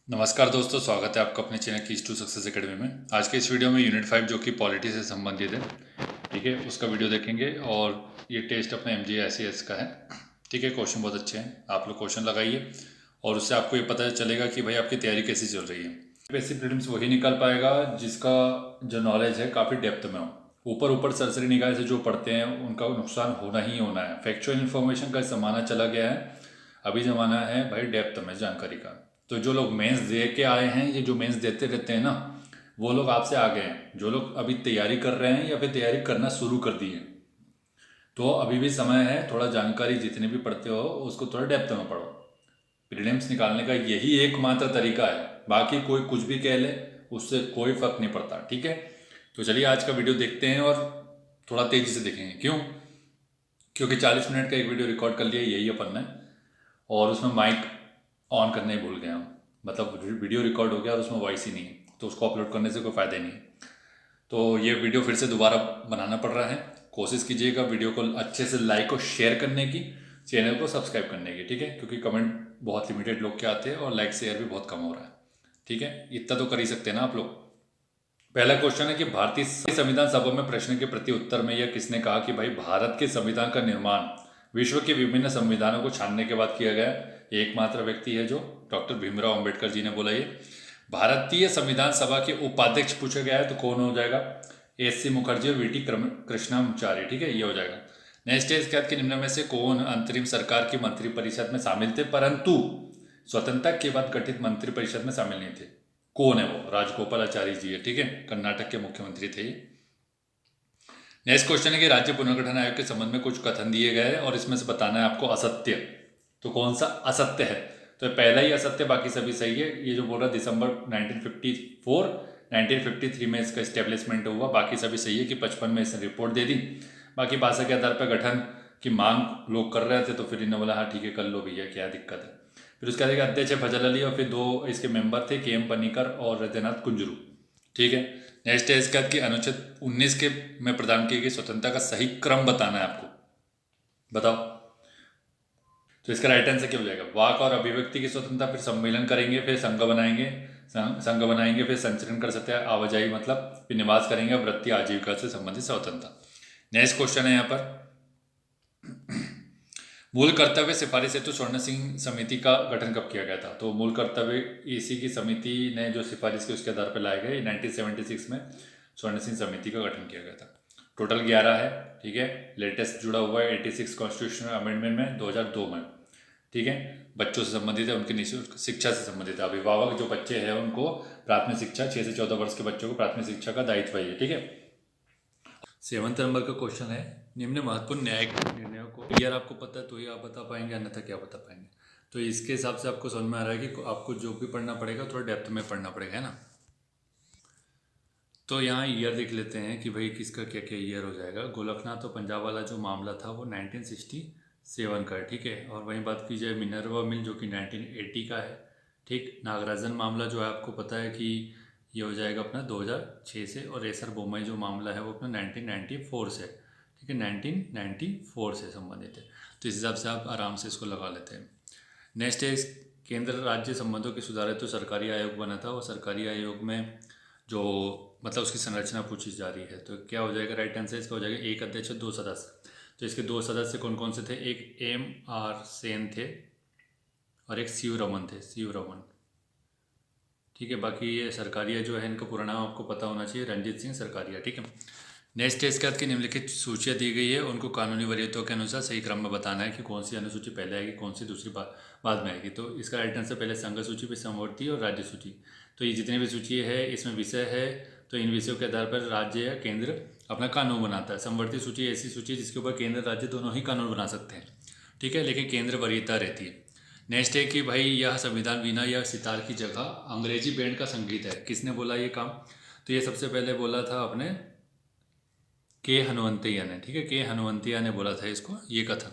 नमस्कार दोस्तों, स्वागत है आपका अपने channel keys to success academy में। आज के इस वीडियो में यूनिट 5 जो कि पॉलिटी से संबंधित है, ठीक है, उसका वीडियो देखेंगे। और ये टेस्ट अपने MGIS का है, ठीक है। क्वेश्चन बहुत अच्छे हैं, आप लोग क्वेश्चन लगाइए और उससे आपको ये पता चलेगा कि भाई आपकी तैयारी कैसी चल रही है। बेसिक प्रीलिम्स वही निकल पाएगा जिसका जो नॉलेज है काफ़ी डेप्थ में हो। ऊपर ऊपर सरसरी निगाह से जो पढ़ते हैं उनका नुकसान होना ही होना है। फैक्चुअल इन्फॉर्मेशन का ज़माना चला गया है, अभी ज़माना है भाई डेप्थ में जानकारी का। तो जो लोग मेंस दे के आए हैं, ये जो मेंस देते रहते हैं ना, वो लोग आपसे आगे हैं। जो लोग अभी तैयारी कर रहे हैं या फिर तैयारी करना शुरू कर दी है, तो अभी भी समय है। थोड़ा जानकारी जितने भी पढ़ते हो उसको थोड़ा डेप्थ में पढ़ो। प्रीलिम्स निकालने का यही एकमात्र तरीका है, बाकी कोई कुछ भी कह ले उससे कोई फर्क नहीं पड़ता, ठीक है। तो चलिए आज का वीडियो देखते हैं और थोड़ा तेज़ी से देखेंगे। क्योंकि 40 मिनट का एक वीडियो रिकॉर्ड कर लिया यही अपन ने, और उसमें माइक ऑन करने ही भूल गए हम। मतलब वीडियो रिकॉर्ड हो गया और उसमें वॉइस ही नहीं है, तो उसको अपलोड करने से कोई फ़ायदा ही नहीं है। तो ये वीडियो फिर से दोबारा बनाना पड़ रहा है। कोशिश कीजिएगा वीडियो को अच्छे से लाइक और शेयर करने की, चैनल को सब्सक्राइब करने की, ठीक है। क्योंकि कमेंट बहुत लिमिटेड लोग के आते हैं और लाइक शेयर भी बहुत कम हो रहा है, ठीक है। इतना तो कर ही सकते हैं ना आप लोग। पहला क्वेश्चन है कि भारतीय संविधान सभा में प्रश्न के प्रति उत्तर में यह किसने कहा कि भाई भारत के संविधान का निर्माण विश्व के विभिन्न संविधानों को छानने के बाद किया गया। एकमात्र व्यक्ति है जो डॉक्टर भीमराव अंबेडकर जी ने बोला। ये भारतीय संविधान सभा के उपाध्यक्ष पूछा गया है तो कौन हो जाएगा? SC मुखर्जी और VT कृष्णाचार्य, ठीक है, ये हो जाएगा। नेक्स्ट है, इसके बाद के निम्न में से कौन अंतरिम सरकार की मंत्रिपरिषद में शामिल थे परंतु स्वतंत्रता के बाद गठित मंत्रिपरिषद में शामिल नहीं थे? कौन है वो? राजगोपालाचारी जी है, ठीक है, कर्नाटक के मुख्यमंत्री थे। नेक्स्ट क्वेश्चन है कि राज्य पुनर्गठन आयोग के संबंध में कुछ कथन दिए गए हैं और इसमें से बताना है आपको असत्य। तो कौन सा असत्य है? तो पहला ही असत्य, बाकी सभी सही है। ये जो बोल रहा दिसंबर 1953 में इसका इस्टेब्लिशमेंट हुआ, बाकी सभी सही है कि 55 में इसने रिपोर्ट दे दी। बाकी भाषा के आधार पर गठन की मांग लोग कर रहे थे, तो फिर इन्होंने बोला हाँ ठीक है कर लो भैया, क्या दिक्कत है। फिर उसके बाद अध्यक्ष फजल अली और फिर 2 इसके मेंबर थे, KM पनीकर और हृदयनाथ कुंजरू, ठीक है। नेक्स्ट है इसका कि अनुच्छेद 19 के में प्रदान की गई स्वतंत्रता का सही क्रम बताना है आपको, बताओ। तो इसका राइट आंसर क्या हो जाएगा? वाक और अभिव्यक्ति की स्वतंत्रता, फिर सम्मेलन करेंगे, फिर संघ बनाएंगे, फिर संचरण कर सकते हैं, आवाजाही मतलब फिर निवास करेंगे, वृत्ति आजीविका से संबंधित स्वतंत्रता। नेक्स्ट क्वेश्चन है यहाँ पर, मूल कर्तव्य सिफारिश हेतु स्वर्ण सिंह समिति का गठन कब किया गया था? तो मूल कर्तव्य EC की समिति ने जो सिफारिश की उसके आधार पर लाए गए 1976 में स्वर्ण सिंह समिति का गठन किया गया था। टोटल 11 है, ठीक है। लेटेस्ट जुड़ा हुआ है 86 कॉन्स्टिट्यूशनल अमेंडमेंट में 2002 में, ठीक है। बच्चों से संबंधित है, उनकी निःशुल्क शिक्षा से संबंधित है। अभिभावक जो बच्चे हैं उनको प्राथमिक शिक्षा, 6 से 14 वर्ष के बच्चों को प्राथमिक शिक्षा का दायित्व है, ठीक है। 7 नंबर का क्वेश्चन है, निम्न महत्वपूर्ण न्यायिक निर्णयों को यार आपको पता है तो ही आप बता पाएंगे, अन्यथा क्या बता पाएंगे। तो इसके हिसाब से आपको समझ में आ रहा है कि आपको जो भी पढ़ना पड़ेगा थोड़ा डेप्थ में पढ़ना पड़ेगा, है ना। तो यहाँ ईयर देख लेते हैं कि भाई किसका क्या क्या ईयर हो जाएगा। गोलकनाथ और पंजाब वाला जो मामला था वो 1967 का है, ठीक है। और वहीं बात की जाए मिनर्वा मिल जो कि 1980 का है, ठीक। नागराजन मामला जो है आपको पता है कि ये हो जाएगा अपना 2006 से, और एसर बोमई जो मामला है वो अपना 1994 से, ठीक है, 1994 से संबंधित है। तो इस हिसाब से आप आराम से इसको लगा लेते हैं। नेक्स्ट है केंद्र राज्य संबंधों के सुधार हेतु सरकारी आयोग बना था, और सरकारी आयोग में जो मतलब उसकी संरचना पूछी जा रही है। तो क्या हो जाएगा राइट आंसर? इसका हो जाएगा 1 अध्यक्ष 2 सदस्य। तो इसके 2 सदस्य कौन कौन से थे? एक MR सेन थे और एक CU रमन थे, CU रमन, ठीक है। बाकी ये सरकारिया जो है इनका पूरा नाम आपको पता होना चाहिए, रणजीत सिंह सरकारिया, ठीक है। नेक्स्ट है इसके बाद की निम्नलिखित सूचियाँ दी गई है, उनको कानूनी वरीयतों के अनुसार सही क्रम में बताना है कि कौन सी अनुसूची पहले आएगी, कौन सी दूसरी बाद में आएगी। तो इसका राइट आंसर पहले संघ सूची, फिर समवर्ती और राज्य सूची। तो ये जितनी भी सूची है इसमें विषय है, तो इन विषयों के आधार पर राज्य या केंद्र अपना कानून बनाता है। समवर्ती सूची ऐसी सूची है जिसके ऊपर केंद्र राज्य दोनों ही कानून बना सकते हैं, ठीक है, लेकिन केंद्र वरीयता रहती है। नेक्स्ट है कि भाई यह संविधान वीणा या सितार की जगह अंग्रेजी बैंड का संगीत है। किसने बोला ये काम? तो ये सबसे पहले बोला था अपने के हनुमंतैया ने, ठीक है, के हनुमंतैया ने बोला था इसको, ये कथन।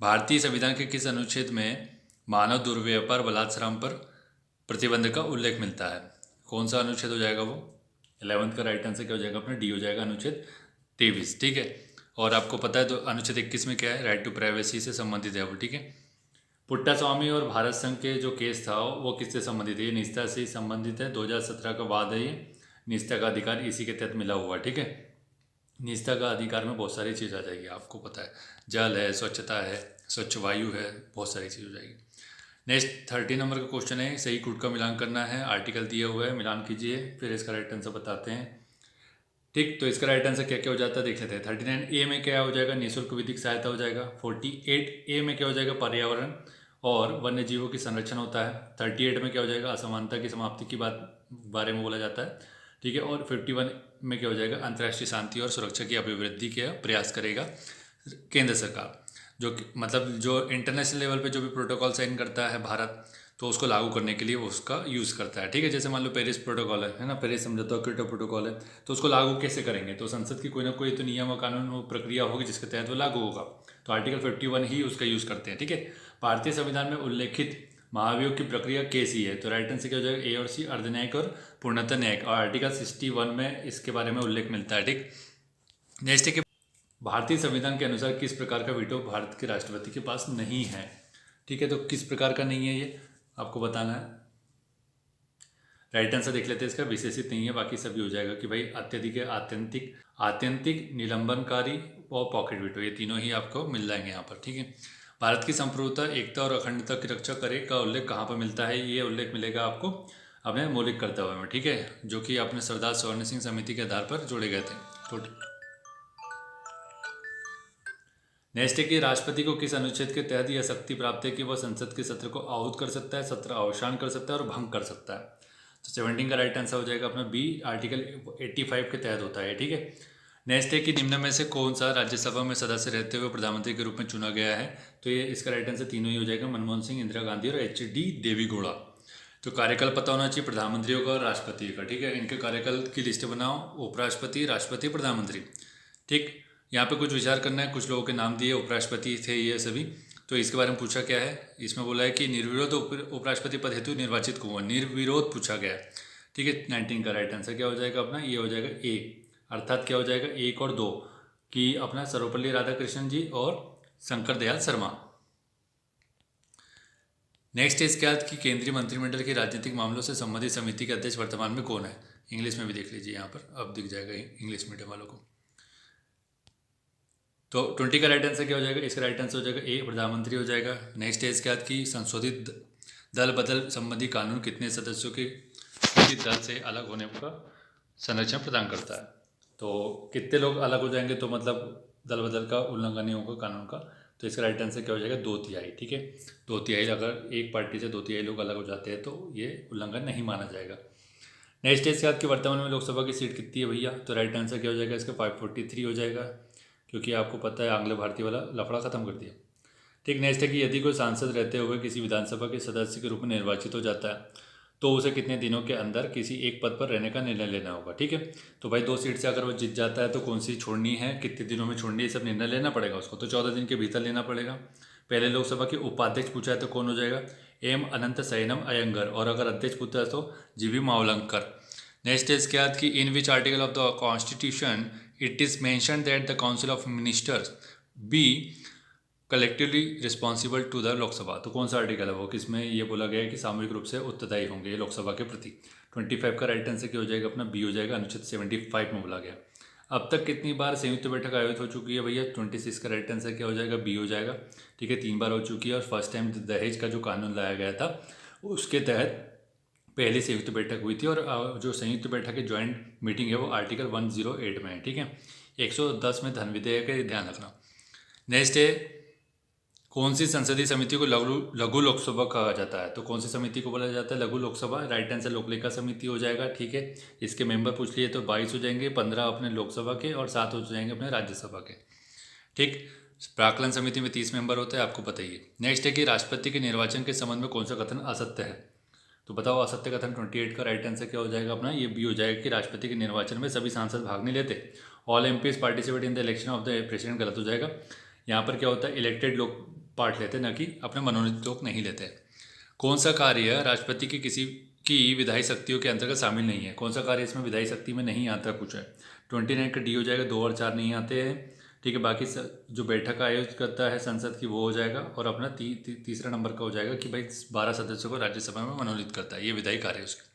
भारतीय संविधान के किस अनुच्छेद में मानव दुर्व्यापार बलात्संग पर प्रतिबंध का उल्लेख मिलता है? कौन सा अनुच्छेद हो जाएगा वो? 11th का राइट आंसर क्या हो जाएगा अपना? डी हो जाएगा, अनुच्छेद 23, ठीक है। और आपको पता है तो अनुच्छेद 21 में क्या है? राइट टू प्राइवेसी से संबंधित है वो, ठीक है। पुट्टास्वामी और भारत संघ के जो केस था वो किससे संबंधित है? ये निस्ता से संबंधित है। 2017 का वाद है ये। निस्ता का अधिकार इसी के तहत मिला हुआ है, ठीक है। निस्ता का अधिकार में बहुत सारी चीज़ आ जाएगी, आपको पता है, जल है, स्वच्छता है, स्वच्छ वायु है, बहुत सारी चीज़ हो जाएगी। नेक्स्ट 30 नंबर का क्वेश्चन है, सही कूट का मिलान करना है। आर्टिकल दिया हुआ है, मिलान कीजिए, फिर इसका राइट आंसर बताते हैं, ठीक। तो इसका राइट आंसर क्या क्या हो जाता है देख लेते हैं। 39A में क्या हो जाएगा? निःशुल्क विधिक सहायता हो जाएगा। 48A में क्या हो जाएगा? पर्यावरण और वन्य जीवों की संरक्षण होता है। 38 में क्या हो जाएगा? असमानता की समाप्ति की बारे में बोला जाता है, ठीक है। और 51 में क्या हो जाएगा? अंतर्राष्ट्रीय शांति और सुरक्षा की अभिवृद्धि का प्रयास करेगा केंद्र सरकार, जो मतलब जो इंटरनेशनल लेवल पे जो भी प्रोटोकॉल साइन करता है भारत, तो उसको लागू करने के लिए वो उसका यूज़ करता है, ठीक है। जैसे मान लो पेरिस प्रोटोकॉल है ना, पेरिस समझौता, क्योटो प्रोटोकॉल है, तो उसको लागू कैसे करेंगे? तो संसद की कोई ना कोई तो नियम और कानून और प्रक्रिया होगी जिसके तहत वो लागू होगा। तो आर्टिकल 51 ही उसका यूज़ करते हैं, ठीक है। भारतीय संविधान में उल्लेखित महाभियोग की प्रक्रिया कैसी है? तो राइट आंसर क्या हो जाएगा? ए और सी, अर्धन्यायिक और पूर्णतः न्यायिक। और आर्टिकल 61 में इसके बारे में उल्लेख मिलता है, ठीक। नेक्स्ट है कि भारतीय संविधान के अनुसार किस प्रकार का वीटो भारत के राष्ट्रपति के पास नहीं है, ठीक है। तो किस प्रकार का नहीं है ये आपको बताना है। राइट आंसर देख लेते हैं इसका, विशेषित नहीं है, बाकी सभी हो जाएगा कि भाई अत्यधिक, आत्यंतिक, निलंबनकारी और पॉकेट वीटो, ये तीनों ही आपको मिल जाएंगे यहाँ पर, ठीक है। भारत की संप्रभुता, एकता और अखंडता की रक्षा करे का उल्लेख कहाँ पर मिलता है? ये उल्लेख मिलेगा आपको अपने मौलिक कर्तव्य में, ठीक है, जो कि अपने सरदार स्वर्ण सिंह समिति के आधार पर जोड़े गए थे। तो नेक्स्ट है कि राष्ट्रपति को किस अनुच्छेद के तहत यह शक्ति प्राप्त है कि वह संसद के सत्र को आहूत कर सकता है, सत्र अवसान कर सकता है और भंग कर सकता है? तो 17 का राइट आंसर हो जाएगा अपना बी, आर्टिकल 85 के तहत होता है, ठीक है। नेक्स्ट है कि निम्न में से कौन सा राज्यसभा में सदस्य रहते हुए प्रधानमंत्री के रूप में चुना गया है? तो ये इसका राइट आंसर तीनों ही हो जाएगा, मनमोहन सिंह, इंदिरा गांधी और HD देवेगौड़ा। तो कार्यकाल पता होना चाहिए प्रधानमंत्रियों का और राष्ट्रपति का, ठीक है। इनके कार्यकाल की लिस्ट बनाओ, उपराष्ट्रपति, राष्ट्रपति, प्रधानमंत्री, ठीक। यहाँ पे कुछ विचार करना है, कुछ लोगों के नाम दिए, उपराष्ट्रपति थे ये सभी। तो इसके बारे में पूछा क्या है? इसमें बोला है कि निर्विरोध उपराष्ट्रपति पद हेतु निर्वाचित कौन हुआ? निर्विरोध पूछा गया है, ठीक है। 19 का राइट आंसर क्या हो जाएगा अपना? ये हो जाएगा ए, अर्थात क्या हो जाएगा? 1 और 2 कि अपना सर्वपल्ली राधाकृष्णन जी और शंकर दयाल शर्मा। नेक्स्ट इज क्या कि केंद्रीय मंत्रिमंडल की राजनीतिक मामलों से संबंधित समिति के अध्यक्ष वर्तमान में कौन है? इंग्लिश में भी देख लीजिए, यहाँ पर अब दिख जाएगा इंग्लिश मीडियम वालों को। तो 20 का राइट आंसर क्या हो जाएगा? इसका राइट आंसर हो जाएगा ए, प्रधानमंत्री हो जाएगा। नेक्स्ट है इसके बाद की संशोधित दल बदल संबंधी कानून कितने सदस्यों के किसी दल से अलग होने का संरक्षण प्रदान करता है? तो कितने लोग अलग हो जाएंगे? तो मतलब दल बदल का उल्लंघन नहीं होगा कानून का। तो इसका राइट आंसर क्या हो जाएगा? 2/3, ठीक है। 2/3, अगर एक पार्टी से 2/3 लोग अलग हो जाते हैं तो ये उल्लंघन नहीं माना जाएगा। नेक्स्ट है इसके बाद कि वर्तमान में लोकसभा की सीट कितनी है भैया? तो राइट आंसर क्या हो जाएगा इसका? 543 हो जाएगा, क्योंकि आपको पता है आंग्ल भारतीय वाला लफड़ा खत्म कर दिया, ठीक। नेक्स्ट है कि यदि कोई सांसद रहते हुए किसी विधानसभा के सदस्य के रूप में निर्वाचित हो जाता है तो उसे कितने दिनों के अंदर किसी एक पद पर रहने का निर्णय लेना होगा, ठीक है। तो भाई 2 सीट से अगर वो जीत जाता है तो कौन सी छोड़नी है, कितने दिनों में छोड़नी है, सब निर्णय लेना पड़ेगा उसको। तो 14 दिन के भीतर लेना पड़ेगा। पहले लोकसभा के उपाध्यक्ष पूछा है तो कौन हो जाएगा? एम अनंत सैनम अयंगर। और अगर अध्यक्ष पूछता है तो GV मावलंकर। नेक्स्ट इज क्या कि in which article of the constitution it is mention that the council of ministers be collectively responsible to the Lok Sabha. तो कौन सा आर्टिकल है वो, किसमें ये बोला गया है कि सामूहिक रूप से उत्तरदायी होंगे ये लोकसभा के प्रति? 25 का राइट आंसर क्या हो जाएगा अपना? बी हो जाएगा, अनुच्छेद 75 में बोला गया। अब तक कितनी बार संयुक्त बैठक आयोजित हो चुकी है भैया? 26 का राइट आंसर क्या हो जाएगा? बी हो जाएगा, ठीक है। 3 बार हो चुकी है। और फर्स्ट टाइम दहेज का जो कानून लाया गया था उसके तहत पहली संयुक्त बैठक हुई थी। और जो संयुक्त बैठक की ज्वाइंट मीटिंग है वो आर्टिकल 108 में है, ठीक है। 110 में धन विधेयक है, ध्यान रखना। नेक्स्ट है कौन सी संसदीय समिति को लघु लोकसभा कहा जाता है? तो कौन सी समिति को बोला जाता है लघु लोकसभा? राइट आंसर लोकलेखा समिति हो जाएगा, ठीक है। इसके मेंबर पूछ लिए तो 22 हो जाएंगे, 15 अपने लोकसभा के और 7 हो जाएंगे अपने राज्यसभा के, ठीक। प्राक्कलन समिति में 30 मेंबर होते हैं, आपको पता ही है। नेक्स्ट है कि राष्ट्रपति के निर्वाचन के संबंध में कौन सा कथन असत्य है? तो बताओ असत्य कथन। 28 का राइट आंसर क्या हो जाएगा अपना? ये बी हो जाएगा कि राष्ट्रपति के निर्वाचन में सभी सांसद भाग नहीं लेते। All MPs participate in the election of the president, गलत हो जाएगा। यहाँ पर क्या होता है? इलेक्टेड लोग पार्ट लेते, ना कि अपने मनोनीत लोग नहीं लेते। कौन सा कार्य राष्ट्रपति की किसी की विधायी शक्तियों के अंतर्गत शामिल नहीं है? कौन सा कार्य इसमें विधायी शक्ति में नहीं आता पूछा है? 29 का डी हो जाएगा, 2 और 4 नहीं आते हैं। ठीक है। बाकी जो बैठक आयोजित करता है संसद की वो हो जाएगा, और अपना तीसरा नंबर का हो जाएगा कि भाई 12 सदस्यों को राज्यसभा में मनोनीत करता है, ये विधायी कार्य है उसके।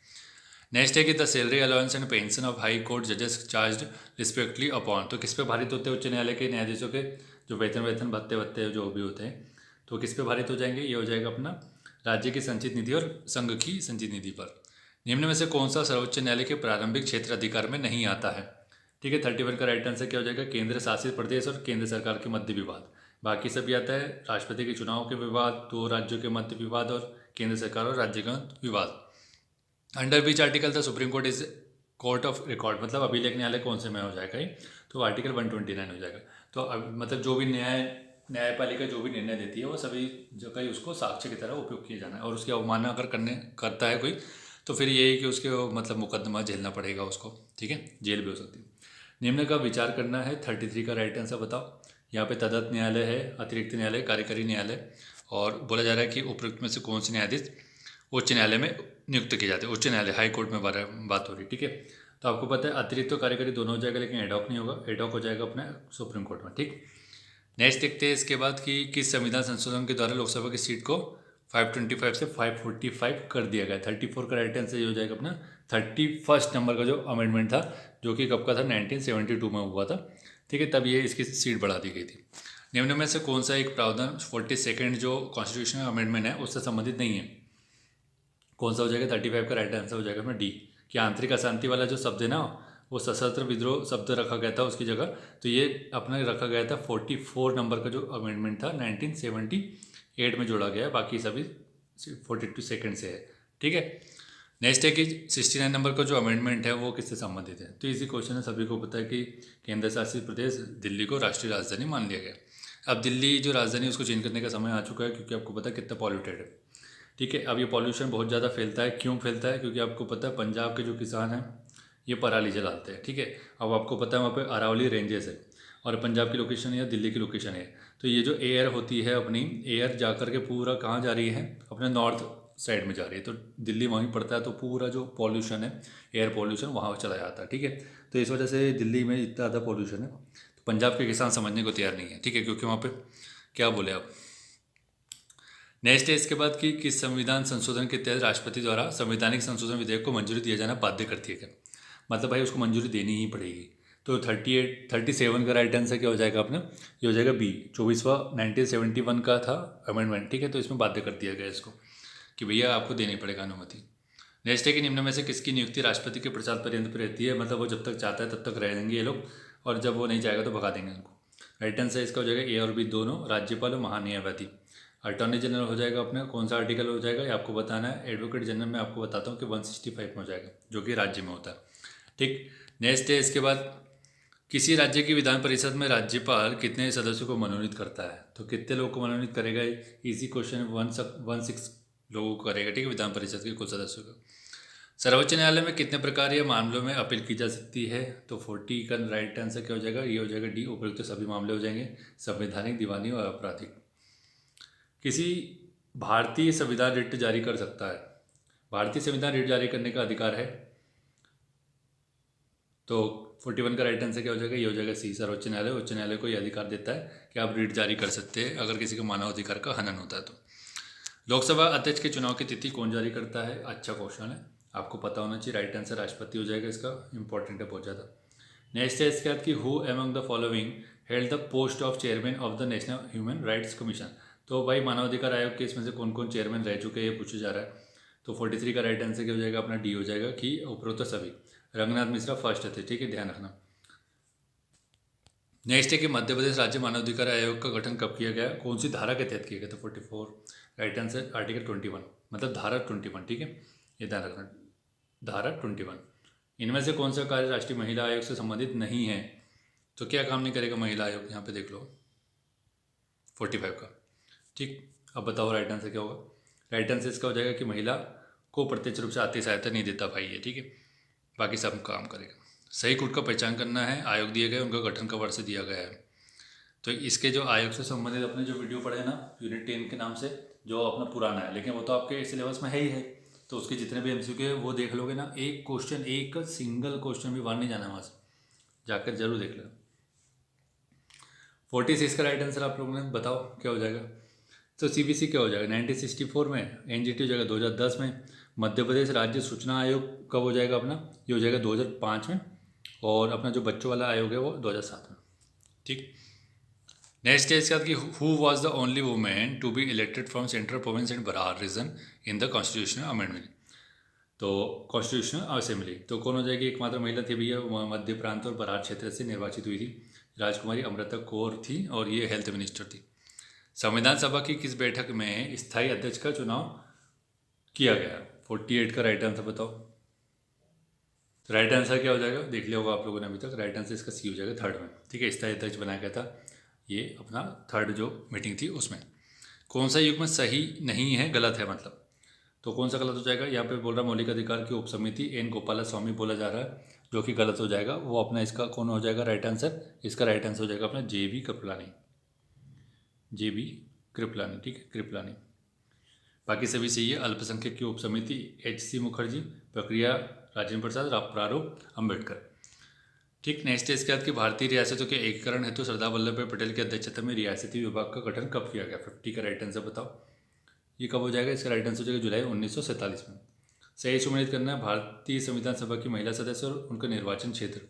नेक्स्ट है कि the salary allowance and pension of high court जजेस चार्ज रिस्पेक्टली अपॉन, तो किस पे भारित होते हैं उच्च न्यायालय के न्यायाधीशों के जो वेतन भत्ते जो भी होते हैं, तो किस पे भारित हो जाएंगे, ये हो जाएगा अपना राज्य की संचित निधि और संघ की संचित निधि पर। निम्न में से कौन सा सर्वोच्च न्यायालय के प्रारंभिक क्षेत्र अधिकार में नहीं आता है? ठीक है, 31 का राइट आंसर क्या हो जाएगा, केंद्र शासित प्रदेश और केंद्र सरकार के मध्य विवाद। बाकी सभी आता है राष्ट्रपति के चुनाव के विवाद, दो राज्यों के मध्य विवाद और केंद्र सरकार और राज्य का विवाद। Under which article the supreme court is court of record, मतलब अभिलेख न्यायालय कौन से में हो जाएगा ये, तो आर्टिकल 129 हो जाएगा। तो मतलब जो भी न्यायपालिका जो भी निर्णय देती है वो सभी जगह ही उसको साक्ष्य की तरह उपयोग किया जाना है, और उसकी अवमानना अगर करता है कोई तो फिर यही कि उसके मतलब मुकदमा झेलना पड़ेगा उसको, ठीक है, जेल भी हो सकती है। निम्न का विचार करना है, 33 का राइट आंसर बताओ। यहाँ पे तदर्थ न्यायालय है, अतिरिक्त न्यायालय, कार्यकारी न्यायालय, और बोला जा रहा है कि उपयुक्त में से कौन से न्यायाधीश उच्च न्यायालय में नियुक्त किए जाते हैं। उच्च न्यायालय हाई कोर्ट में बात हो रही, ठीक है। तो आपको पता है अतिरिक्त तो कार्यकारी दोनों हो जाएगा, लेकिन एडॉक नहीं होगा, एडॉक हो जाएगा अपने सुप्रीम कोर्ट में, ठीक। नेक्स्ट देखते हैं इसके बाद कि किस संविधान संशोधन के द्वारा लोकसभा की सीट को 525 से 545 कर दिया गया। 34 का राइट आंसर ये हो जाएगा अपना 31 नंबर का जो अमेंडमेंट था, जो कि कब का था, 1972 में हुआ था, ठीक है, तब ये इसकी सीट बढ़ा दी गई थी। निम्न में से कौन सा एक प्रावधान 42 जो कॉन्स्टिट्यूशनल अमेंडमेंट है उससे संबंधित नहीं है? कौन सा हो जाएगा, 35 का राइट आंसर हो जाएगा अपना डी, कि आंतरिक अशांति वाला जो शब्द है ना वो सशस्त्र विद्रोह शब्द रखा गया था उसकी जगह, तो ये अपना रखा गया था 44 नंबर का जो अमेंडमेंट था 1978 में जोड़ा गया है, बाकी सभी 42 से है, ठीक है। नेक्स्ट है कि 69 नंबर का जो अमेंडमेंट है वो किससे संबंधित है? तो इसी क्वेश्चन है, सभी को पता है कि केंद्र शासित प्रदेश दिल्ली को राष्ट्रीय राजधानी मान लिया गया। अब दिल्ली जो राजधानी उसको चेंज करने का समय आ चुका है, क्योंकि आपको पता है कितना पॉल्यूटेड है, ठीक है। अब ये पॉल्यूशन बहुत ज़्यादा फैलता है, क्यों फैलता है? क्योंकि आपको पता है पंजाब के जो किसान हैं ये पराली जलाते हैं, ठीक है। अब आपको पता है वहाँ पे अरावली रेंजेस है, और पंजाब की लोकेशन है या दिल्ली की लोकेशन है, तो ये जो एयर होती है अपनी एयर जा कर के पूरा कहाँ जा रही है, अपने नॉर्थ साइड में जा रही है, तो दिल्ली वहीं पड़ता है, तो पूरा जो पॉल्यूशन है एयर पॉल्यूशन वहाँ चला जाता है, ठीक है। तो इस वजह से दिल्ली में इतना ज़्यादा पॉल्यूशन है, तो पंजाब के किसान समझने को तैयार नहीं है, ठीक है, क्योंकि वहाँ पर क्या बोले आप। नेक्स्ट है इसके बाद कि किस संविधान संशोधन के तहत राष्ट्रपति द्वारा संवैधानिक संशोधन विधेयक को मंजूरी दिया जाना बाध्य करती है क्या? मतलब भाई उसको मंजूरी देनी ही पड़ेगी। तो 37 का राइट आंसर क्या हो जाएगा अपना, ये हो जाएगा बी, 24वां 1971 का था अमेंडमेंट, ठीक है, तो इसमें बाध्य कर दिया गया इसको कि भैया आपको देनी पड़ेगा अनुमति। नेक्स्ट है कि निम्न में से किसकी नियुक्ति राष्ट्रपति के प्रसाद पर्यंत पर रहती है, मतलब वो जब तक चाहता है तब तक रहेंगे ये लोग, और जब वो नहीं चाहेगा तो भगा देंगे उनको। राइट आंसर इसका हो जाएगा ए और बी दोनों, राज्यपाल और महान्यायवादी। अटॉर्नी जनरल हो जाएगा अपना, कौन सा आर्टिकल हो जाएगा ये आपको बताना है। एडवोकेट जनरल में आपको बताता हूँ कि 165 में हो जाएगा, जो कि राज्य में होता है, ठीक। नेक्स्ट है इसके बाद किसी राज्य की विधान परिषद में राज्यपाल कितने सदस्यों को मनोनीत करता है? तो कितने लोगों को मनोनीत करेगा, इजी क्वेश्चन, 16 लोगों को करेगा, ठीक है, विधान परिषद के कुल सदस्यों को। सर्वोच्च न्यायालय में कितने प्रकार या मामलों में अपील की जा सकती है? तो 40 का राइट आंसर क्या हो जाएगा, ये हो जाएगा डी, उपयुक्त सभी मामले हो जाएंगे, संवैधानिक, दीवानी और आपराधिक। किसी भारतीय संविधान रिट जारी कर सकता है, भारतीय संविधान रिट जारी करने का अधिकार है, तो 41 का राइट आंसर क्या हो जाएगा, ये हो जाएगा सी, सर्वोच्च न्यायालय। उच्च न्यायालय को ये अधिकार देता है कि आप रिट जारी कर सकते हैं अगर किसी का मानवाधिकार का हनन होता है तो। लोकसभा अध्यक्ष के चुनाव की तिथि कौन जारी करता है? अच्छा क्वेश्चन है, आपको पता होना चाहिए, राइट आंसर राष्ट्रपति हो जाएगा, इसका इंपॉर्टेंट है बहुत ज़्यादा। नेक्स्ट है इसके बाद कि who among the following held the post of chairman of the national human rights commission. तो भाई मानवाधिकार आयोग के इसमें से कौन कौन चेयरमैन रह चुके हैं ये पूछा जा रहा है, तो 43 का राइट आंसर क्या हो जाएगा अपना डी हो जाएगा कि उपरोक्त सभी। रंगनाथ मिश्रा फर्स्ट थे, ठीक है, ध्यान रखना। नेक्स्ट है कि मध्य प्रदेश राज्य मानवाधिकार आयोग का गठन कब किया गया, कौन सी धारा के तहत किया गया? तो 44 राइट आंसर आर्टिकल 21, मतलब धारा 21, ठीक है, ये ध्यान रखना, धारा 21। इनमें से कौन सा कार्य राष्ट्रीय महिला आयोग से संबंधित नहीं है? तो क्या काम नहीं करेगा महिला आयोग, यहाँ पे देख लो 45 का, ठीक। अब बताओ राइट आंसर क्या होगा? राइट आंसर इसका हो जाएगा कि महिला को प्रत्यक्ष रूप से आर्थिक सहायता नहीं देता भाई ये, ठीक है, बाकी सब काम करेगा। सही कूट का पहचान करना है, आयोग दिए गए, उनका गठन का वर्ष दिया गया है। तो इसके जो आयोग से संबंधित अपने जो वीडियो पढ़े ना यूनिट 10 के नाम से, जो अपना पुराना है, लेकिन वो तो आपके सिलेबस में है ही है, तो उसके जितने भी MCQ है वो देख लोगे ना, एक क्वेश्चन, एक सिंगल क्वेश्चन भी बाहर नहीं जाना, वहाँ से जाकर जरूर देख लेना। 46 का राइट आंसर आप लोगों ने बताओ क्या हो जाएगा। तो सीबीसी क्या हो जाएगा 1964 में, एनजीटी हो जाएगा 2010 में, मध्य प्रदेश राज्य सूचना आयोग कब हो जाएगा अपना, ये हो जाएगा 2005 में, और अपना जो बच्चों वाला आयोग है वो 2007 में। ठीक, नेक्स्ट है इसके बाद कि who was the only women to be elected from central province and Berar region in the constitutional amendment. तो कॉन्स्टिट्यूशनल असेंबली तो कौन हो जाएगी, एकमात्र महिला थी भैया, मध्य प्रांत और बरार क्षेत्र से निर्वाचित हुई थी, राजकुमारी अमृता कौर थी, और ये हेल्थ मिनिस्टर थी। संविधान सभा की किस बैठक में स्थायी अध्यक्ष का चुनाव किया गया। 48 का राइट आंसर बताओ। तो राइट आंसर क्या हो जाएगा, देख लिया होगा आप लोगों ने अभी तक, राइट आंसर इसका सी हो जाएगा, थर्ड में। ठीक है, स्थायी अध्यक्ष बनाया गया था, ये अपना थर्ड जो मीटिंग थी उसमें। कौन सा युग्म सही नहीं है, गलत है मतलब, तो कौन सा गलत हो जाएगा, यहाँ पे बोल रहा मौलिक अधिकार की उपसमिति एन गोपाला स्वामी बोला जा रहा है, जो कि गलत हो जाएगा। वो अपना इसका कौन हो जाएगा राइट आंसर, इसका राइट आंसर हो जाएगा अपना JB कृपलानी, JB कृपलानी। ठीक है, कृपलानी, बाकी सभी सही है। अल्पसंख्यक की उपसमिति HC मुखर्जी, प्रक्रिया राजेंद्र प्रसाद, प्रारूप अम्बेडकर। ठीक, नेक्स्ट है इसके बाद कि भारतीय रियासतों के एकीकरण हेतु सरदार वल्लभ भाई पटेल की अध्यक्षता में रियासती विभाग का गठन कब किया गया। 50 का राइट आंसर बताओ, ये कब हो जाएगा, इसका राइट आंसर हो जाएगा जुलाई 1947 में। सही सुमेलित करना है भारतीय संविधान सभा की महिला सदस्य और उनका निर्वाचन क्षेत्र।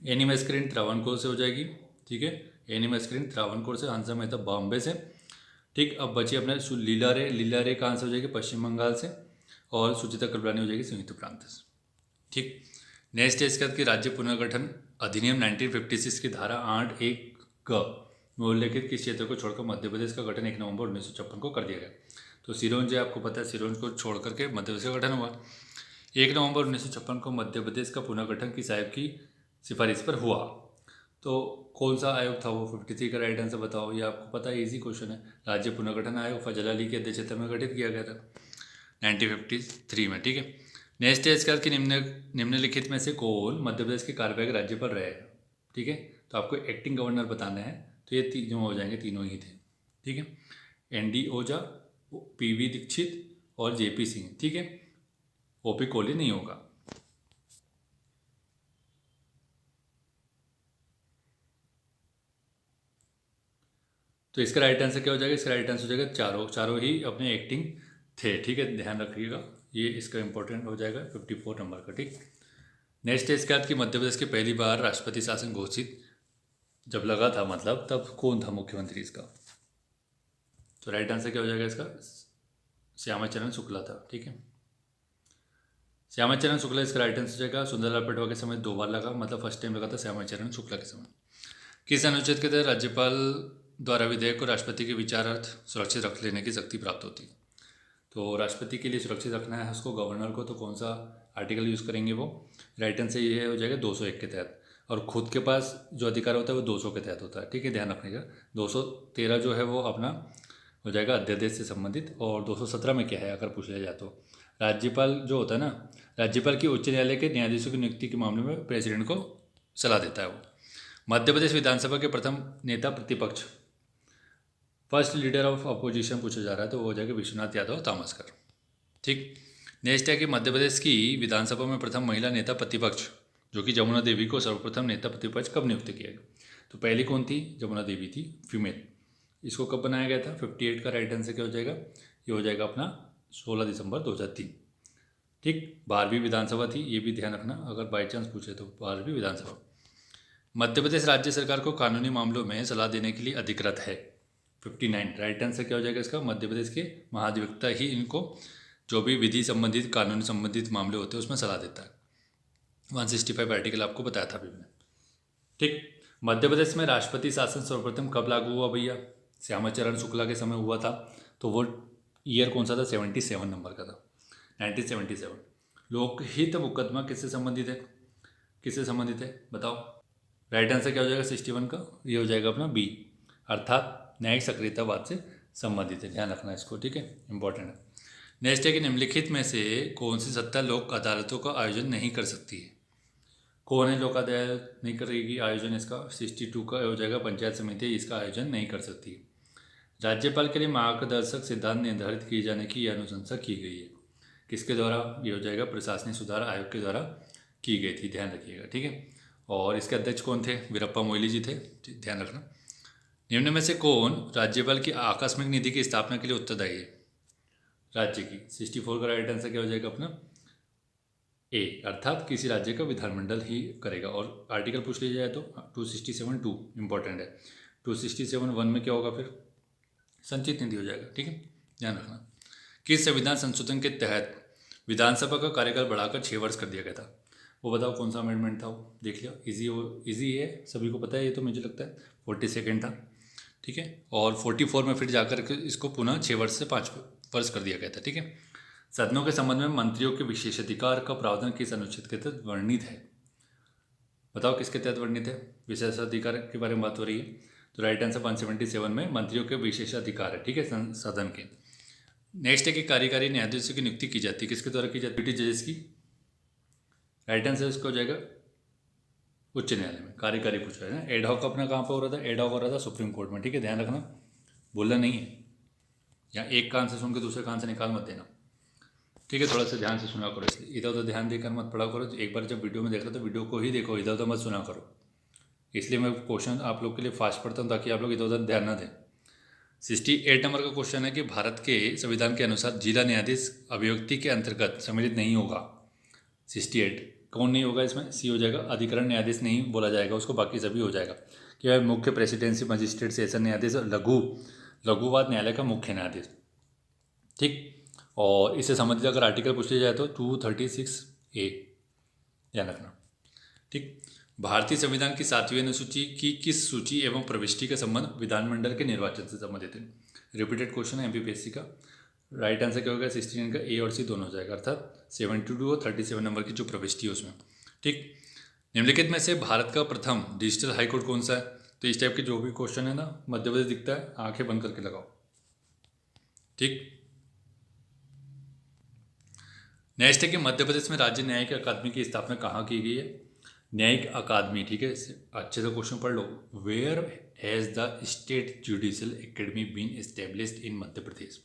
एनी मैस्करीन त्रावणकोर से हो जाएगी। ठीक है, एनी मैस्करीन त्रावणकोर से, हंसा मेहता बॉम्बे से। ठीक, अब बची अपने लीला रे का आंसर हो जाएगी पश्चिम बंगाल से, और सुचिता कृपलानी हो जाएगी संयुक्त प्रांत से। ठीक, नेक्स्ट है इसके बाद कि राज्य पुनर्गठन अधिनियम 1956 की धारा 8(1) ग में उल्लेखित किस क्षेत्र को छोड़कर मध्य प्रदेश का गठन 1 नवंबर 1956 को कर दिया गया। तो सिरोंज है, आपको पता है, सिरोंज को छोड़ करके मध्य प्रदेश का गठन हुआ। 1 नवंबर 1956 को मध्य प्रदेश का पुनर्गठन की साहब की सिफारिश पर हुआ। तो कौन सा आयोग था वो, 53 का राइट आंसर बताओ। ये आपको पता है, इजी क्वेश्चन है। राज्य पुनर्गठन आयोग फजल अली की अध्यक्षता में गठित किया गया था 1953 में। ठीक है, नेक्स्ट है इसके बाद कि निम्नलिखित में से कौन मध्य प्रदेश के कार्यवाहक राज्यपाल रहे। ठीक है, तो आपको एक्टिंग गवर्नर बताना है, तो ये तीनों हो जाएंगे, तीनों ही थे। ठीक है, ND ओझा, PV दीक्षित और JP सिंह। ठीक है, OP कोहली नहीं होगा। तो इसका राइट आंसर क्या हो जाएगा, इसका राइट आंसर हो जाएगा चारों ही अपने एक्टिंग थे। ठीक है, ध्यान रखिएगा, ये इसका इंपॉर्टेंट हो जाएगा 54 नंबर का। ठीक, नेक्स्ट है इसके बाद कि मध्य प्रदेश के पहली बार राष्ट्रपति शासन घोषित जब लगा था, मतलब तब कौन था मुख्यमंत्री इसका। तो राइट आंसर क्या हो जाएगा इसका, श्यामाचरण शुक्ला था। ठीक है, श्यामाचरण शुक्ला इसका राइट आंसर हो जाएगा। सुंदरलाल पटवा के समय 2 बार लगा, मतलब फर्स्ट टाइम लगा था श्यामाचरण शुक्ला के समय। किस अनुच्छेद के तहत राज्यपाल द्वारा विधेयक को राष्ट्रपति के विचारार्थ सुरक्षित रख लेने की शक्ति प्राप्त होती है। तो राष्ट्रपति के लिए सुरक्षित रखना है उसको, गवर्नर को, तो कौन सा आर्टिकल यूज़ करेंगे वो, राइट आंसर ये हो जाएगा 201 के तहत। और खुद के पास जो अधिकार होता है वो 200 के तहत होता है। ठीक है, ध्यान रखिएगा। 213 जो है वो अपना हो जाएगा अध्यादेश से संबंधित, और 217 में क्या है अगर पूछ लिया जाए तो राज्यपाल जो होता है ना, राज्यपाल की उच्च न्यायालय के न्यायाधीशों की नियुक्ति के मामले में प्रेसिडेंट को सलाह देता है वो। मध्य प्रदेश विधानसभा के प्रथम नेता प्रतिपक्ष, फर्स्ट लीडर ऑफ अपोजिशन पूछा जा रहा है, तो वो हो जाएगा विश्वनाथ यादव तामसकर। ठीक, नेक्स्ट है कि मध्य प्रदेश की विधानसभा में प्रथम महिला नेता प्रतिपक्ष जो कि जमुना देवी को सर्वप्रथम नेता प्रतिपक्ष कब नियुक्त किया गया। तो पहली कौन थी, जमुना देवी थी, फीमेल। इसको कब बनाया गया था, 58 का राइट आंसर क्या हो जाएगा, ये हो जाएगा अपना 16 दिसंबर 2003। ठीक, 12वीं विधानसभा थी, ये भी ध्यान रखना अगर बाई चांस पूछे तो, 12वीं विधानसभा। मध्य प्रदेश राज्य सरकार को कानूनी मामलों में सलाह देने के लिए अधिकृत है। 59 राइट आंसर क्या हो जाएगा इसका, मध्य प्रदेश के महाधिवक्ता ही इनको जो भी विधि संबंधित कानून संबंधित मामले होते हैं उसमें सलाह देता है। 165 आर्टिकल आपको बताया था अभी मैंने। ठीक, मध्य प्रदेश में राष्ट्रपति शासन सर्वप्रथम कब लागू हुआ भैया, श्यामाचरण शुक्ला के समय हुआ था। तो वो ईयर कौन सा था, 77 नंबर का था, 1977। लोकहित मुकदमा किससे संबंधित है, किससे संबंधित है बताओ। राइट आंसर क्या हो जाएगा 61 का, ये हो जाएगा अपना B, अर्थात न्यायिक सक्रियतावाद से संबंधित है। ध्यान रखना इसको, ठीक है, इंपॉर्टेंट है। नेक्स्ट है कि निम्नलिखित में से कौन सी सत्ता लोक अदालतों का आयोजन नहीं कर सकती है। कौन है लोक अदालत नहीं करेगी आयोजन, इसका 62 का हो जाएगा, पंचायत समिति इसका आयोजन नहीं कर सकती है। राज्यपाल के लिए मार्गदर्शक सिद्धांत निर्धारित किए जाने की यह अनुशंसा की गई है, किसके द्वारा, ये हो जाएगा प्रशासनिक सुधार आयोग के द्वारा की गई थी, ध्यान रखिएगा, ठीक है। और इसके अध्यक्ष कौन थे? वीरप्पा मोइली जी थे, ध्यान रखना। निम्न में से कौन राज्यपाल की आकस्मिक निधि की स्थापना के लिए उत्तरदायी है? राज्य की। 64 का राइट आंसर क्या हो जाएगा अपना? ए, अर्थात किसी राज्य का विधानमंडल ही करेगा। और आर्टिकल पूछ लिया जाए तो 267(2) इंपॉर्टेंट है। 267(1) में क्या होगा फिर? संचित निधि हो जाएगा, ठीक है, ध्यान रखना। किस संविधान संशोधन के तहत विधानसभा का कार्यकाल बढ़ाकर 6 वर्ष कर दिया गया था? वो बताओ कौन सा अमेंडमेंट था वो? देख लिया, इजी है, सभी को पता है ये तो, मुझे लगता है 42 था, ठीक है। और 44 में फिर जाकर के इसको पुनः 6 वर्ष से 5 वर्ष कर दिया गया था, ठीक है। सदनों के संबंध में मंत्रियों के विशेषाधिकार का प्रावधान किस अनुच्छेद के तहत वर्णित है? बताओ किसके तहत वर्णित है? विशेषाधिकार के बारे में बात हो रही है, तो राइट आंसर 177 में मंत्रियों के विशेषाधिकार है, ठीक है, सदन के। नेक्स्ट है कि कार्यकारी न्यायाधीशों की नियुक्ति की जाती है, किसके द्वारा की जाती है? जजेस की। राइट आंसर इसका हो जाएगा उच्च न्यायालय में। कार्यकारी पूछ रहा है ना। एडहॉक अपना कहाँ पर हो रहा था? एडहॉक हो रहा था सुप्रीम कोर्ट में, ठीक है, ध्यान रखना, बोलना नहीं है, या एक कान से सुन के दूसरे कान से निकाल मत देना, ठीक है। थोड़ा सा ध्यान से सुना करो, इसलिए इधर उधर ध्यान देकर मत पढ़ा करो। एक बार जब वीडियो में देख रहे हो तो वीडियो को ही देखो, इधर उधर मत सुना करो। इसलिए मैं क्वेश्चन आप लोग के लिए फास्ट पढ़ता हूँ ताकि आप लोग इधर उधर ध्यान ना दें। 68 नंबर का क्वेश्चन है कि भारत के संविधान के अनुसार जिला न्यायाधीश अभिव्यक्ति के अंतर्गत सम्मिलित नहीं होगा। 68 कौन नहीं होगा इसमें? सी हो जाएगा, अधिकरण न्यायाधीश नहीं बोला जाएगा उसको, बाकी सभी हो जाएगा। क्या? मुख्य प्रेसिडेंसी मजिस्ट्रेट सेशन न्यायाधीश और लघुवाद न्यायालय का मुख्य न्यायाधीश, ठीक। और इससे संबंधित अगर आर्टिकल पूछ लिया जाए तो 236A, ध्यान रखना, ठीक। भारतीय संविधान की 7वीं अनुसूची की किस सूची एवं प्रविष्टि का संबंध विधानमंडल के निर्वाचन से संबंधित है? रिपीटेड क्वेश्चन है एमपीपीएससी का। राइट आंसर क्या होगा? 69 का ए और सी दोनों हो जाएगा, अर्थात 72 और 37 नंबर की जो प्रविष्टि है उसमें, ठीक। निम्नलिखित में से भारत का प्रथम डिजिटल हाईकोर्ट कौन सा है? तो इस टाइप के जो भी क्वेश्चन है ना, मध्य प्रदेश दिखता है, आंखें बंद करके लगाओ, ठीक। नेक्स्ट है कि मध्य प्रदेश में राज्य न्यायिक अकादमी की स्थापना कहाँ की गई है? न्यायिक अकादमी, ठीक है, अच्छे से क्वेश्चन पढ़ लो। Where has the state judicial academy been established in Madhya Pradesh?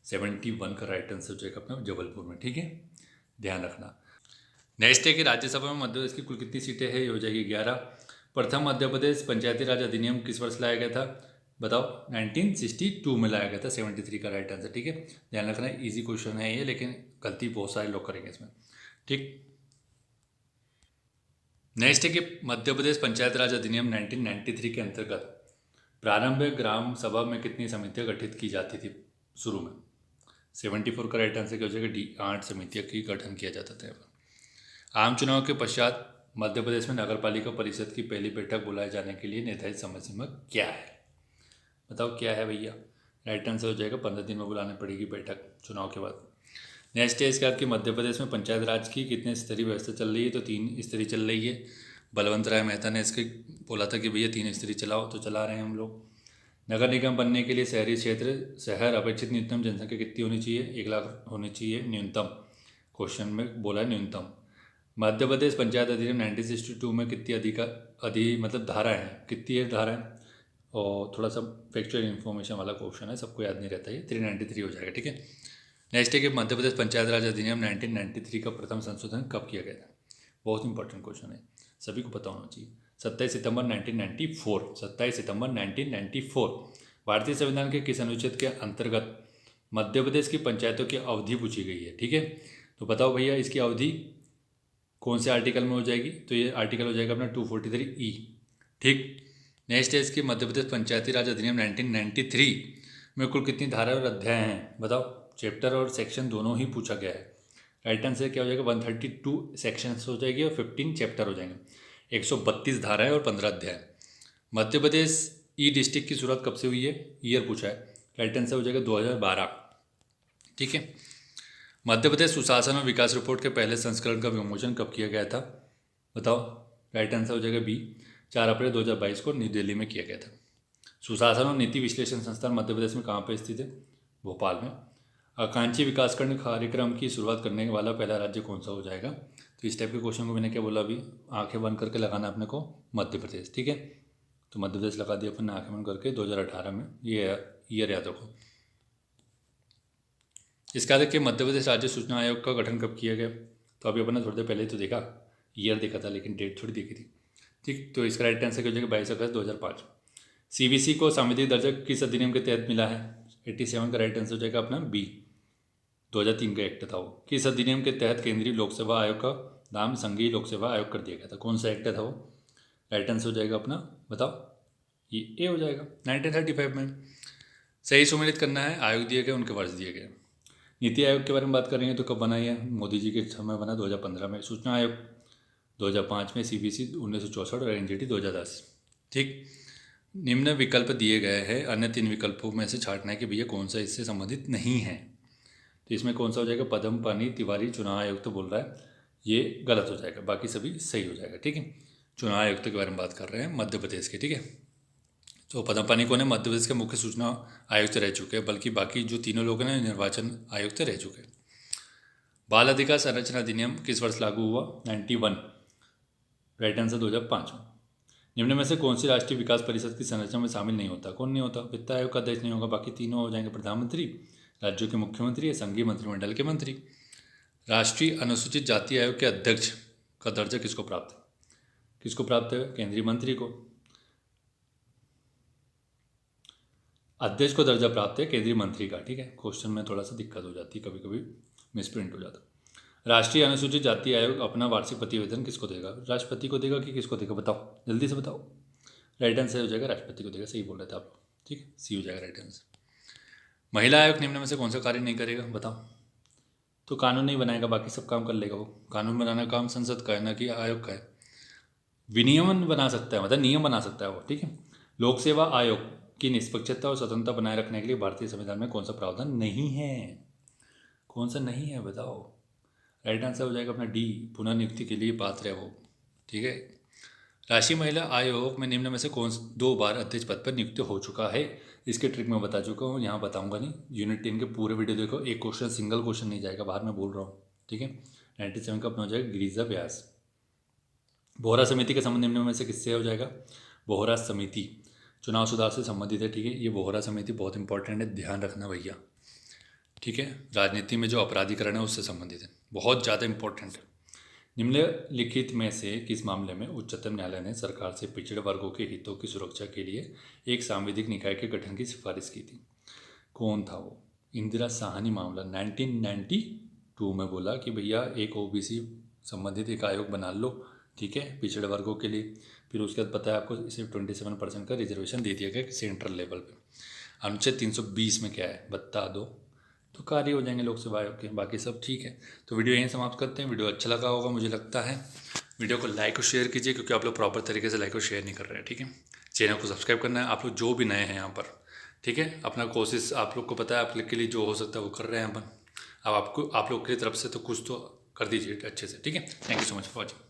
71 का राइट आंसर हो जाएगा अपना जबलपुर में, ठीक है, ध्यान रखना। नेक्स्ट है कि राज्यसभा में मध्य प्रदेश की कुल कितनी सीटें हैं? ये हो जाएगी 11। प्रथम मध्य प्रदेश पंचायती राज अधिनियम किस वर्ष लाया गया था? बताओ। 1962 में लाया गया था, 73 का राइट आंसर, ठीक है, ध्यान रखना। इजी क्वेश्चन है ये, लेकिन गलती बहुत सारे लोग करेंगे इसमें, ठीक। नेक्स्ट है कि मध्य प्रदेश पंचायत राज अधिनियम 1993 के अंतर्गत प्रारंभिक ग्राम सभा में कितनी समितियां गठित की जाती थी शुरू में? 74 का राइट आंसर क्या हो जाएगा? डी, 8 समितियों की गठन किया जाता था। आम चुनाव के पश्चात मध्य प्रदेश में नगरपालिका परिषद की पहली बैठक बुलाए जाने के लिए निर्धारित समय सीमा क्या है? बताओ क्या है भैया? राइट आंसर हो जाएगा 15 दिन में बुलानी पड़ेगी बैठक चुनाव के बाद। नेक्स्ट है इसका कि मध्य प्रदेश में पंचायत राज की कितने स्तरीय व्यवस्था चल रही है? तो 3 स्तरीय चल रही है। बलवंत राय मेहता ने इसके बोला था कि भैया 3 स्तरीय चलाओ, तो चला रहे हैं हम लोग। नगर निगम बनने के लिए शहरी क्षेत्र शहर अपेक्षित न्यूनतम जनसंख्या कितनी होनी चाहिए? 1 लाख होनी चाहिए न्यूनतम, क्वेश्चन में बोला है न्यूनतम। मध्य प्रदेश पंचायत अधिनियम 1962 में कितनी मतलब धाराएं हैं? कितनी है धाराएं? और थोड़ा सा फैक्चुअल इन्फॉर्मेशन वाला क्वेश्चन है, सबको याद नहीं रहता है, 393 हो जाएगा, ठीक है। नेक्स्ट है कि मध्य प्रदेश पंचायत राज अधिनियम 1993 का प्रथम संशोधन कब किया गया था? बहुत इंपॉर्टेंट क्वेश्चन है, सभी को पता होना चाहिए। 27 सितंबर 1994, 27 सितंबर 1994। भारतीय संविधान के किस अनुच्छेद के अंतर्गत मध्य प्रदेश की पंचायतों की अवधि पूछी गई है? ठीक है, तो बताओ भैया इसकी अवधि कौन से आर्टिकल में हो जाएगी? तो ये आर्टिकल हो जाएगा अपना 243E, ठीक। नेक्स्ट है इसकी मध्य प्रदेश पंचायती राज अधिनियम 1993 में कुल कितनी धारा और अध्याय हैं? बताओ। चैप्टर और सेक्शन दोनों ही पूछा गया है। राइट आंसर क्या हो जाएगा? 132 सेक्शंस हो जाएगी और 15 चैप्टर हो जाएंगे। 132 धाराएं और 15 अध्याय। मध्य प्रदेश ई डिस्ट्रिक्ट की शुरुआत कब से हुई है? ईयर पूछा है। राइट आंसर हो जाएगा 2012, ठीक है। मध्य प्रदेश सुशासन और विकास रिपोर्ट के पहले संस्करण का विमोचन कब किया गया था? बताओ। राइट आंसर हो जाएगा बी, 4 अप्रैल 2022 को नई दिल्ली में किया गया था। सुशासन और नीति विश्लेषण संस्थान मध्य प्रदेश में कहाँ पर स्थित है? भोपाल में। आकांक्षी विकासखंड कार्यक्रम की शुरुआत करने वाला पहला राज्य कौन सा हो जाएगा? तो इस टाइप के क्वेश्चन को मैंने क्या बोला अभी, आंखें बंद करके लगाना अपने को, मध्य प्रदेश, ठीक है। तो मध्य प्रदेश लगा दिया अपन ने आंखें बंद करके 2018 में, ये ईयर याद रखो। इसका देखिए मध्य प्रदेश राज्य सूचना आयोग का गठन कब किया गया? तो अभी अपन ने थोड़ी देर पहले तो देखा, ईयर देखा था लेकिन डेट थोड़ी देखी थी। ठीक, तो इसका राइट आंसर क्या हो जाएगा 22 अगस्त 2005। सीबीसी को संवैधानिक दर्जा किस अधिनियम के तहत मिला है? 87 का राइट आंसर हो जाएगा अपना बी, 2003 का एक्ट था वो। किस अधिनियम के तहत केंद्रीय लोक सेवा आयोग का नाम संघीय लोक सेवा आयोग कर दिया गया था? कौन सा एक्ट था वो? राइट आंसर हो जाएगा अपना, बताओ, ये ए हो जाएगा 1935 में। सही सुमेलित करना है, आयोग दिए गए, उनके वर्ष दिए गए। नीति आयोग के बारे में बात कर रही है तो कब बना है? मोदी जी के समय बना 2015 में। सूचना आयोग 2005 में, सीबीसी 1964 और एनजीटी 2010। ठीक, निम्न विकल्प दिए गए हैं, अन्य 3 विकल्पों में से छांटना है कि भैया कौन सा इससे संबंधित नहीं है। तो इसमें कौन सा हो जाएगा? पद्मपानी तिवारी चुनाव आयुक्त तो बोल रहा है, ये गलत हो जाएगा, बाकी सभी सही हो जाएगा। ठीक है, चुनाव आयुक्त के बारे में बात कर रहे हैं मध्य प्रदेश के। ठीक है, तो पद्मपानी कौन है? मध्य प्रदेश के मुख्य सूचना आयुक्त रह चुके हैं, बल्कि बाकी जो तीनों लोग हैं निर्वाचन आयुक्त रह चुके हैं। बाल अधिकार संरक्षण अधिनियम किस वर्ष लागू हुआ? 91, राइट आंसर 2005। निम्न में से कौन सी राष्ट्रीय विकास परिषद की संरचना में शामिल नहीं होता? कौन नहीं होता? वित्त आयोग का अध्यक्ष नहीं होगा, बाकी तीनों हो जाएंगे प्रधानमंत्री, राज्यों के मुख्यमंत्री या संघीय मंत्रिमंडल के मंत्री। राष्ट्रीय अनुसूचित जाति आयोग के अध्यक्ष का दर्जा किसको प्राप्त है? किसको प्राप्त है? केंद्रीय मंत्री को। अध्यक्ष को दर्जा प्राप्त है केंद्रीय मंत्री का। ठीक है, क्वेश्चन में थोड़ा सा दिक्कत हो जाती है, कभी कभी मिसप्रिंट हो जाता है। राष्ट्रीय अनुसूचित जाति आयोग अपना वार्षिक प्रतिवेदन किसको देगा? राष्ट्रपति को देगा कि किसको देगा? बताओ, जल्दी से बताओ। राइट आंसर हो जाएगा राष्ट्रपति को देगा, सही बोल रहे थे आप। ठीक है, सी हो जाएगा राइट आंसर। महिला आयोग निम्न में से कौन सा कार्य नहीं करेगा? बताओ। तो कानून नहीं बनाएगा, बाकी सब काम कर लेगा वो। कानून बनाना काम संसद का है, ना कि आयोग का है। विनियमन बना सकता है, मतलब नियम बना सकता है वो। ठीक है, लोक सेवा आयोग की निष्पक्षता और स्वतंत्रता बनाए रखने के लिए भारतीय संविधान में कौन सा प्रावधान नहीं है? कौन सा नहीं है बताओ? राइट आंसर हो जाएगा अपना डी, पुनः नियुक्ति के लिए पात्र है वो। ठीक है, राष्ट्रीय महिला आयोग में निम्न में से कौन 2 बार अध्यक्ष पद पर नियुक्त हो चुका है? इसके ट्रिक मैं बता चुका हूँ, यहाँ बताऊंगा नहीं। यूनिट 10 के पूरे वीडियो देखो, एक क्वेश्चन सिंगल क्वेश्चन नहीं जाएगा बाहर, मैं बोल रहा हूँ। ठीक है, 97 का अपना हो जाएगा गिरिजा व्यास। बोहरा समिति का संबंध निम्न में से किससे हो जाएगा? बोहरा समिति चुनाव सुधार से संबंधित है। ठीक है, ये बोहरा समिति बहुत इंपॉर्टेंट है, ध्यान रखना भैया। ठीक है, राजनीति में जो अपराधीकरण है उससे संबंधित है, बहुत ज़्यादा इंपॉर्टेंट है। निम्नलिखित में से किस मामले में उच्चतम न्यायालय ने सरकार से पिछड़े वर्गों के हितों की सुरक्षा के लिए एक सांविधिक निकाय के गठन की सिफारिश की थी? कौन था वो? इंदिरा साहनी मामला 1992 में बोला कि भैया एक ओबीसी संबंधित एक आयोग बना लो। ठीक है, पिछड़े वर्गों के लिए। फिर उसके बाद पता है आपको सिर्फ 27% का रिजर्वेशन दे दिया गया सेंट्रल लेवल पे। अनुच्छेद 320 में क्या है बता दो, तो कार्य हो जाएंगे लोक सेवा आयोग के, बाकी सब ठीक है। तो वीडियो यहीं समाप्त करते हैं। वीडियो अच्छा लगा होगा मुझे लगता है। वीडियो को लाइक और शेयर कीजिए, क्योंकि आप लोग प्रॉपर तरीके से लाइक और शेयर नहीं कर रहे हैं। ठीक है, चैनल को सब्सक्राइब करना है आप लोग जो भी नए हैं यहाँ पर। ठीक है, अपना कोशिश आप लोग को पता है, आप लोग के लिए जो हो सकता है वो कर रहे हैं अपन। अब आपको आप लोग की तरफ से तो कुछ तो कर दीजिए अच्छे से। ठीक है, thank you so much for watching.